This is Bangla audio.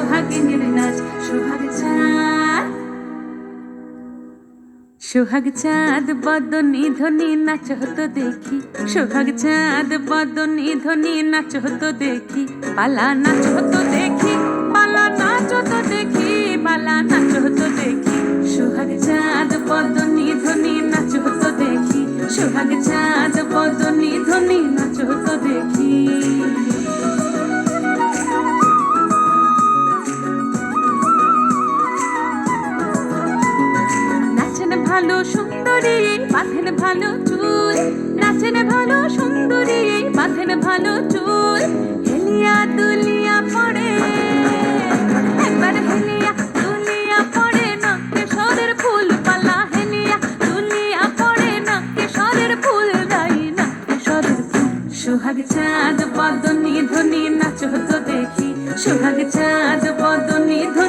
সোহাগিনীর নাচ সোহাগ চাঁদ। সোহাগ চাঁদ বদনী ধ্বনি নাচ হতো দেখি, সোহাগ চাঁদ বদনী ধ্বনি নাচ হতো দেখি, পালা নাচ হতো দেখি, পালা নাচ হতো দেখি, পালা নাচ হতো দেখি। সোহাগ চাঁদ বদনী ধ্বনি নাচ হতো দেখি, সোহাগ চাঁদ বদনী ধ্বনি নাচ হতো দেখি। নাচেন ভালো সুন্দরী বাঁধেন ভালো চুল, নাচেন ভালো সুন্দরী বাঁধেন ভালো চুল, হেলিয়া দুলিয়া পড়ে একবার হেলিয়া দুলিয়া পড়ে না কেশরের ফুল পালা, হেলিয়া দুলিয়া পড়ে না কেশরের ফুল দাই না কেশরের ফুল। সোহাগ চাঁদ বদনী ধ্বনি নাচ হতো দেখি, সোহাগ চাঁদ বদনী ধ্বনি